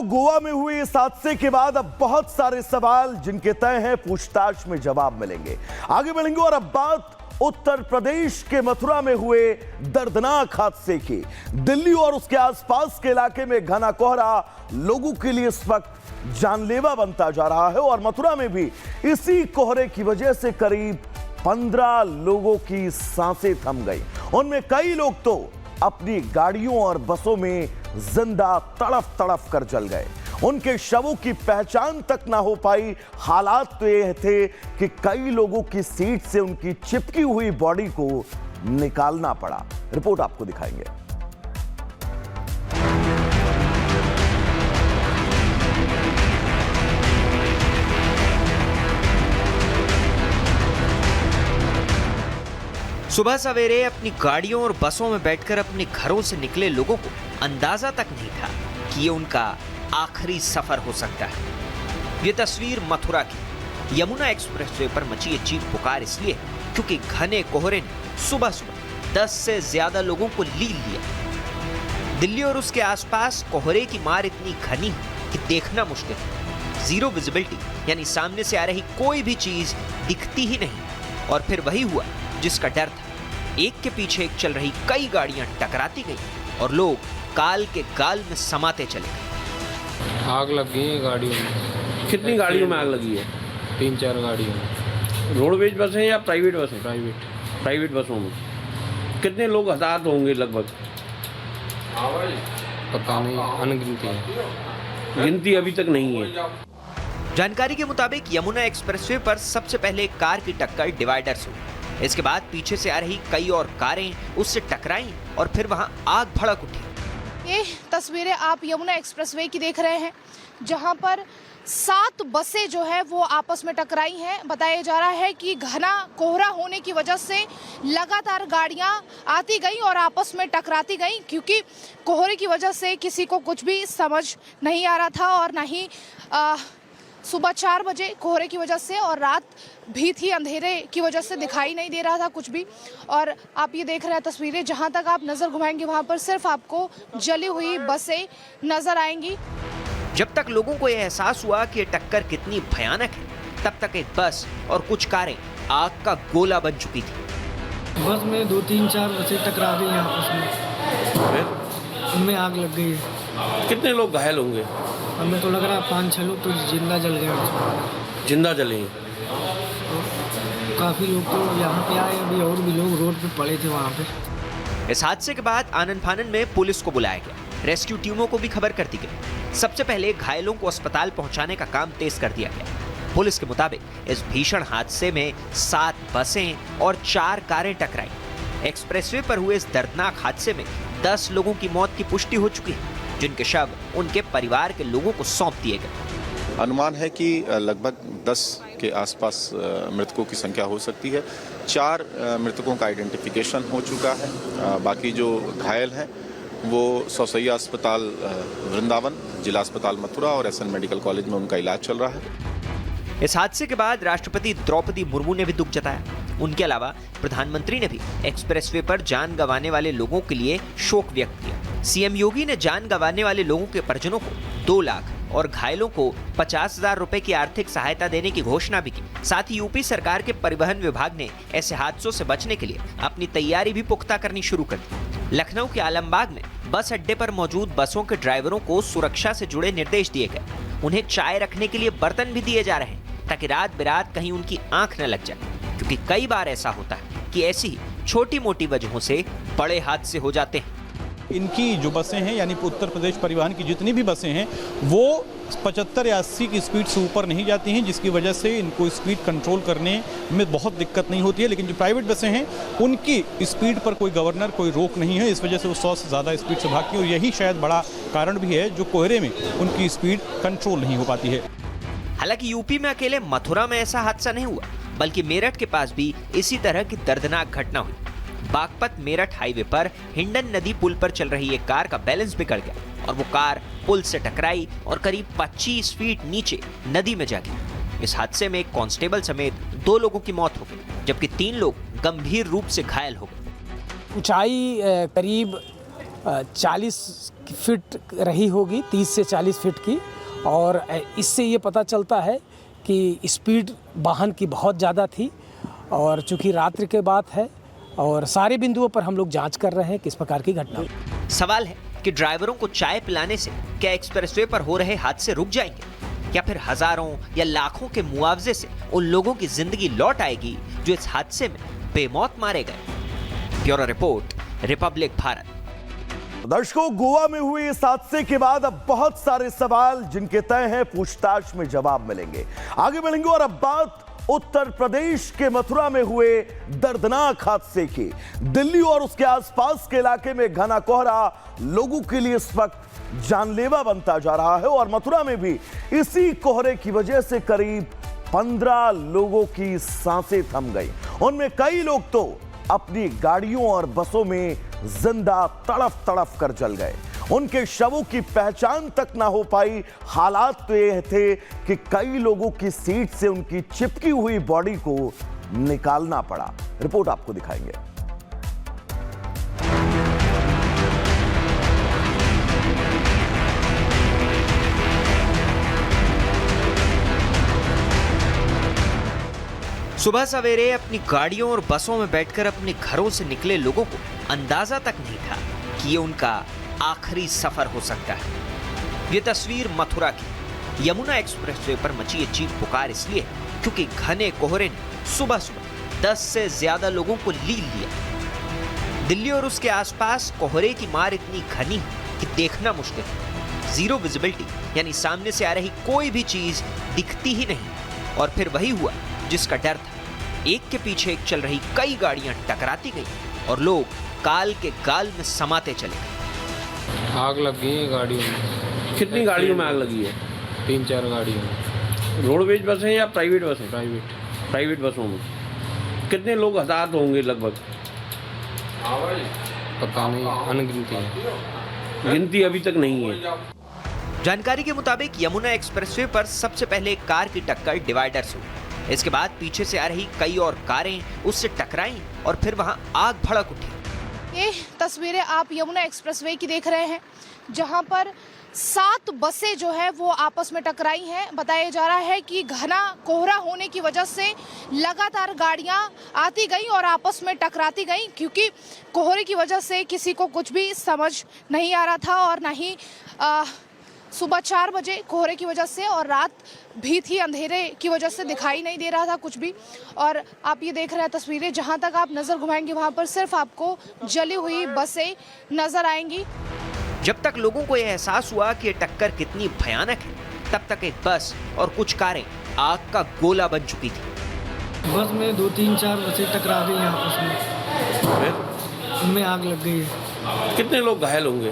गोवा में हुए इस हादसे के बाद अब बहुत सारे सवाल जिनके तय हैं पूछताछ में जवाब मिलेंगे। आगे बढ़ेंगे और अब बात उत्तर प्रदेश के मथुरा में हुए दर्दनाक हादसे की। दिल्ली और उसके आसपास के इलाके में घना कोहरा लोगों के लिए इस वक्त जानलेवा बनता जा रहा है और मथुरा में भी इसी कोहरे की वजह से करीब 15 लोगों की सांसें थम गई। उनमें कई लोग तो अपनी गाड़ियों और बसों में जिंदा तड़फ तड़फ कर जल गए। उनके शवों की पहचान तक ना हो पाई। हालात तो ये थे कि कई लोगों की सीट से उनकी चिपकी हुई बॉडी को निकालना पड़ा। रिपोर्ट आपको दिखाएंगे। सुबह सवेरे अपनी गाड़ियों और बसों में बैठकर अपने घरों से निकले लोगों को अंदाजा तक नहीं था कि ये उनका आखिरी सफर हो सकता है। ये तस्वीर मथुरा की यमुना एक्सप्रेसवे पर मची अजीब पुकार इसलिए क्योंकि घने कोहरे ने सुबह सुबह 10 से ज्यादा लोगों को लील लिया। दिल्ली और उसके आसपास कोहरे की मार इतनी घनी है कि देखना मुश्किल है। जीरो विजिबिलिटी यानी सामने से आ रही कोई भी चीज दिखती ही नहीं। और फिर वही हुआ जिसका डर था। एक के पीछे एक चल रही कई गाड़ियां टकराती गई और लोग काल के गाल में समाते चले गए। आग लग गई है गाड़ियों में। कितनी गाड़ियों में आग लगी है? 3-4 गाड़ियों में। रोडवेज बस है या प्राइवेट बस है? प्राइवेट बसों में कितने लोग हताहत होंगे लगभग? पता नहीं, अनगिनती है। गिनती अभी तक नहीं है। जानकारी के मुताबिक यमुना एक्सप्रेसवे पर सबसे पहले एक कार की टक्कर डिवाइडर से हुई। इसके बाद पीछे से आ रही कई और कारें उससे टकराईं और फिर वहां आग भड़क उठी। ये तस्वीरें आप यमुना एक्सप्रेसवे की देख रहे हैं, जहां पर 7 बसें जो है वो आपस में टकराई हैं। बताया जा रहा है कि घना कोहरा होने की वजह से लगातार गाड़ियां आती गई और आपस में टकराती गई, क्योंकि कोहरे की वजह से किसी को कुछ भी समझ नहीं आ रहा था और ना ही सुबह 4 बजे कोहरे की वजह से और रात भी थी, अंधेरे की वजह से दिखाई नहीं दे रहा था कुछ भी। और आप ये देख रहे हैं तस्वीरें, जहां तक आप नजर घुमाएंगे वहां पर सिर्फ आपको जली हुई बसें नजर आएंगी। जब तक लोगों को यह एहसास हुआ कि ये टक्कर कितनी भयानक है, तब तक एक बस और कुछ कारें आग का गोला बन चुकी थी। बस में 2-3-4 बसें टकरा गई आपस में, उनमें आग लग गई है। कितने लोग घायल होंगे? हमें तो लग रहा है 5-6 लोग तो जिंदा जल गए। जिंदा जले हैं? काफी लोग तो यहाँ पे आए, अभी और भी लोग रोड पे पड़े थे वहाँ पे। इस हादसे के बाद आनन फानन में पुलिस को बुलाया गया। रेस्क्यू टीमों को भी खबर कर दी गई। सबसे पहले घायलों को अस्पताल पहुंचाने का काम तेज कर दिया गया। पुलिस के मुताबिक इस भीषण हादसे में 7 बसें और 4 कारें टकराई। एक्सप्रेसवे पर हुए इस दर्दनाक हादसे में 10 लोगों की मौत की पुष्टि हो चुकी है, जिनके शव उनके परिवार के लोगों को सौंप दिए गए। अनुमान है कि लगभग 10 के आसपास मृतकों की संख्या हो सकती है। 4 मृतकों का आइडेंटिफिकेशन हो चुका है। बाकी जो घायल हैं वो सौसैया अस्पताल वृंदावन, जिला अस्पताल मथुरा और एसएन मेडिकल कॉलेज में उनका इलाज चल रहा है। इस हादसे के बाद राष्ट्रपति द्रौपदी मुर्मू ने भी दुख जताया। उनके अलावा प्रधानमंत्री ने भी एक्सप्रेसवे पर जान गंवाने वाले लोगों के लिए शोक व्यक्त किया। सीएम योगी ने जान गंवाने वाले लोगों के परिजनों को 2 लाख और घायलों को 50,000 रुपए की आर्थिक सहायता देने की घोषणा भी की। साथ ही यूपी सरकार के परिवहन विभाग ने ऐसे हादसों से बचने के लिए अपनी तैयारी भी पुख्ता करनी शुरू कर दी। लखनऊ के आलमबाग में बस अड्डे पर मौजूद बसों के ड्राइवरों को सुरक्षा से जुड़े निर्देश दिए गए। उन्हें चाय रखने के लिए बर्तन भी दिए जा रहे हैं ताकि रात बिरात कहीं उनकी आंख न लग जाए, क्योंकि कई बार ऐसा होता है कि ऐसी छोटी मोटी वजहों से बड़े हादसे हो जाते हैं। इनकी जो बसें हैं यानी उत्तर प्रदेश परिवहन की जितनी भी बसें हैं वो 75 या 80 की स्पीड से ऊपर नहीं जाती हैं, जिसकी वजह से इनको स्पीड कंट्रोल करने में बहुत दिक्कत नहीं होती है। लेकिन जो प्राइवेट बसें हैं उनकी स्पीड पर कोई गवर्नर, कोई रोक नहीं है। इस वजह से वो 100 से ज़्यादा स्पीड से भागती है और यही शायद बड़ा कारण भी है जो कोहरे में उनकी स्पीड कंट्रोल नहीं हो पाती है। हालांकि यूपी में अकेले मथुरा में ऐसा हादसा नहीं हुआ, बल्कि मेरठ के पास भी इसी तरह की दर्दनाक घटना हुई। बागपत मेरठ हाईवे पर हिंडन नदी पुल पर चल रही एक कार का बैलेंस बिगड़ गया और वो कार पुल से टकराई और करीब 25 फीट नीचे नदी में जा गिरी। इस हादसे में एक कांस्टेबल समेत 2 लोगों की मौत हो गई, जबकि 3 लोग गंभीर रूप से घायल हो गए। ऊंचाई करीब 40 फीट रही होगी, 30 से 40 फीट की। और इससे ये पता चलता है कि स्पीड वाहन की बहुत ज़्यादा थी। और चूँकि रात्रि के बात है और सारे बिंदुओं पर हम लोग जांच कर रहे हैं किस प्रकार की घटना। सवाल है कि ड्राइवरों को चाय पिलाने से क्या एक्सप्रेसवे पर हो रहे हादसे रुक जाएंगे, या फिर हजारों या लाखों के मुआवजे से उन लोगों की जिंदगी लौट आएगी जो इस हादसे में बेमौत मारे गए। Bureau report, Republic Bharat. दर्शकों, गोवा में हुए इस हादसे के बाद अब बहुत सारे सवाल जिनके तय हैं पूछताछ में जवाब मिलेंगे। आगे बढ़ेंगे और अब बात उत्तर प्रदेश के मथुरा में हुए दर्दनाक हादसे की। दिल्ली और उसके आसपास के इलाके में घना कोहरा लोगों के लिए इस वक्त जानलेवा बनता जा रहा है और मथुरा में भी इसी कोहरे की वजह से करीब 15 लोगों की सांसें थम गई। उनमें कई लोग तो अपनी गाड़ियों और बसों में जिंदा तड़फ तड़फ कर जल गए। उनके शवों की पहचान तक ना हो पाई। हालात तो ये थे कि कई लोगों की सीट से उनकी चिपकी हुई बॉडी को निकालना पड़ा। रिपोर्ट आपको दिखाएंगे। सुबह सवेरे अपनी गाड़ियों और बसों में बैठकर अपने घरों से निकले लोगों को अंदाजा तक नहीं था कि ये उनका आखिरी सफर हो सकता है। ये तस्वीर मथुरा की यमुना एक्सप्रेसवे पर मची ये चीख पुकार इसलिए क्योंकि घने कोहरे ने सुबह सुबह 10 से ज्यादा लोगों को लील लिया। दिल्ली और उसके आसपास कोहरे की मार इतनी घनी है कि देखना मुश्किल है। जीरो विजिबिलिटी, यानी सामने से आ रही कोई भी चीज दिखती ही नहीं। और फिर वही हुआ जिसका डर था। एक के पीछे एक चल रही कई गाड़ियां टकराती गई और लोग काल के गाल में समाते चले गए। आग लग गई है गाड़ियों में। कितनी गाड़ियों में आग लगी है? 3-4 गाड़ियों में। रोडवेज बसें या प्राइवेट बसें? प्राइवेट बसों में कितने लोग हताहत होंगे लगभग? पता नहीं, अनगिनती है। गिनती अभी तक नहीं है। जानकारी के मुताबिक यमुना एक्सप्रेसवे पर सबसे पहले कार की टक्कर डिवाइडर से हुई। इसके बाद पीछे से आ रही कई और कारें उससे टकराईं और फिर वहां आग भड़क उठी। ये तस्वीरें आप यमुना एक्सप्रेसवे की देख रहे हैं, जहां पर 7 बसें जो है वो आपस में टकराई हैं। बताया जा रहा है कि घना कोहरा होने की वजह से लगातार गाड़ियां आती गई और आपस में टकराती गई, क्योंकि कोहरे की वजह से किसी को कुछ भी समझ नहीं आ रहा था और ना ही सुबह 4 बजे कोहरे की वजह से और रात भी थी, अंधेरे की वजह से दिखाई नहीं दे रहा था कुछ भी। और आप ये देख रहे हैं तस्वीरें, जहां तक आप नज़र घुमाएंगे वहां पर सिर्फ आपको जली हुई बसें नजर आएंगी। जब तक लोगों को यह एहसास हुआ कि ये टक्कर कितनी भयानक है, तब तक एक बस और कुछ कारें आग का गोला बन चुकी थी। बस में 2-3-4 बसें टकरा गई आपस में, उनमें आग लग गई है। कितने लोग घायल होंगे?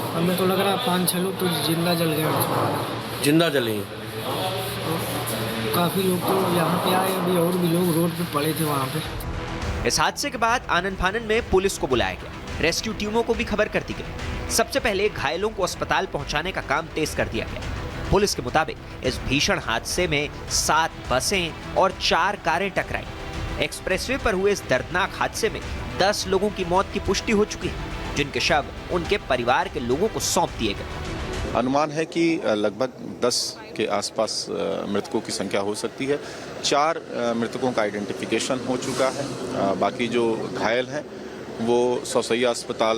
हमें तो लग रहा है 5-6 लोग तो जिंदा जल गए। जिंदा जले हैं? काफ़ी लोग तो यहाँ पे आए, अभी और भी लोग रोड पे पड़े थे वहाँ पे। इस हादसे के बाद आनन फानन में पुलिस को बुलाया गया। रेस्क्यू टीमों को भी खबर कर दी गई। सबसे पहले घायलों को अस्पताल पहुंचाने का काम तेज कर दिया गया। पुलिस के मुताबिक इस भीषण हादसे में 7 बसें और 4 कारें टकराई। एक्सप्रेसवे पर हुए इस दर्दनाक हादसे में 10 लोगों की मौत की पुष्टि हो चुकी है, जिनके शव उनके परिवार के लोगों को सौंप दिए गए। अनुमान है कि लगभग 10 के आसपास मृतकों की संख्या हो सकती है। 4 मृतकों का आइडेंटिफिकेशन हो चुका है। बाकी जो घायल हैं वो सौसैया अस्पताल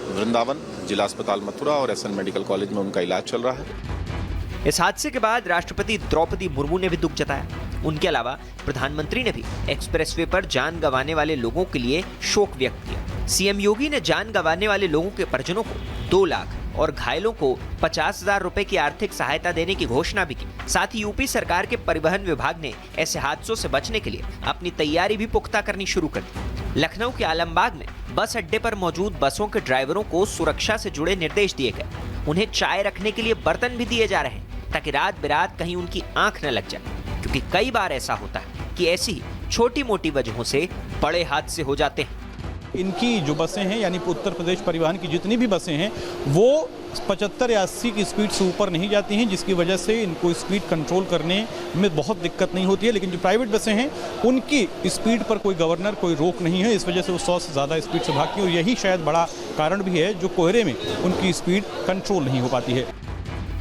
वृंदावन, जिला अस्पताल मथुरा और एसएन मेडिकल कॉलेज में उनका इलाज चल रहा है। इस हादसे के बाद राष्ट्रपति द्रौपदी मुर्मू ने भी दुख जताया। उनके अलावा प्रधानमंत्री ने भी एक्सप्रेसवे पर जान गंवाने वाले लोगों के लिए शोक व्यक्त किया। सीएम योगी ने जान गंवाने वाले लोगों के परिजनों को 2 लाख और घायलों को 50,000 रुपए की आर्थिक सहायता देने की घोषणा भी की। साथ ही यूपी सरकार के परिवहन विभाग ने ऐसे हादसों से बचने के लिए अपनी तैयारी भी पुख्ता करनी शुरू कर दी। लखनऊ के आलमबाग में बस अड्डे पर मौजूद बसों के ड्राइवरों को सुरक्षा से जुड़े निर्देश दिए गए। उन्हें चाय रखने के लिए बर्तन भी दिए जा रहे हैं ताकि रात बिरात कहीं उनकी आंख न लग जाए, क्योंकि कई बार ऐसा होता है कि ऐसी छोटी मोटी वजहों से बड़े हादसे हो जाते हैं। इनकी जो बसें हैं यानी उत्तर प्रदेश परिवहन की जितनी भी बसें हैं वो 75 या 80 की स्पीड से ऊपर नहीं जाती हैं, जिसकी वजह से इनको स्पीड कंट्रोल करने में बहुत दिक्कत नहीं होती है। लेकिन जो प्राइवेट बसें हैं उनकी स्पीड पर कोई गवर्नर, कोई रोक नहीं है, इस वजह से वो 100 से ज़्यादा स्पीड से भागती हैं और यही शायद बड़ा कारण भी है जो कोहरे में उनकी स्पीड कंट्रोल नहीं हो पाती है।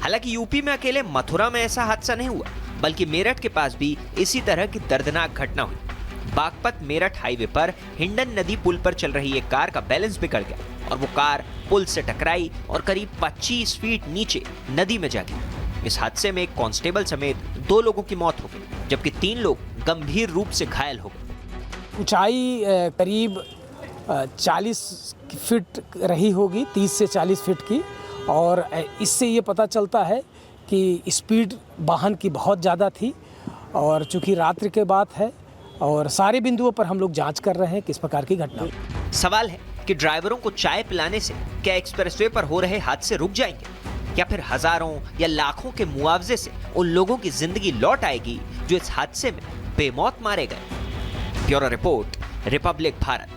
हालांकि यूपी में अकेले मथुरा में ऐसा हादसा नहीं हुआ, बल्कि मेरठ के पास भी इसी तरह की दर्दनाक घटना हुई। बागपत मेरठ हाईवे पर हिंडन नदी पुल पर चल रही एक कार का बैलेंस बिगड़ गया और वो कार पुल से टकराई और करीब 25 फीट नीचे नदी में जा गिरी। इस हादसे में एक कांस्टेबल समेत 2 लोगों की मौत हो गई, जबकि 3 लोग गंभीर रूप से घायल हो गए। ऊंचाई करीब 40 फीट रही होगी, 30 से 40 फीट की, और इससे ये पता चलता है कि स्पीड वाहन की बहुत ज़्यादा थी। और चूंकि रात्रि के बात है और सारे बिंदुओं पर हम लोग जांच कर रहे हैं किस प्रकार की घटना हुई। सवाल है कि ड्राइवरों को चाय पिलाने से क्या एक्सप्रेसवे पर हो रहे हादसे रुक जाएंगे, या फिर हजारों या लाखों के मुआवजे से उन लोगों की जिंदगी लौट आएगी जो इस हादसे में बेमौत मारे गए। Bureau report, Republic Bharat.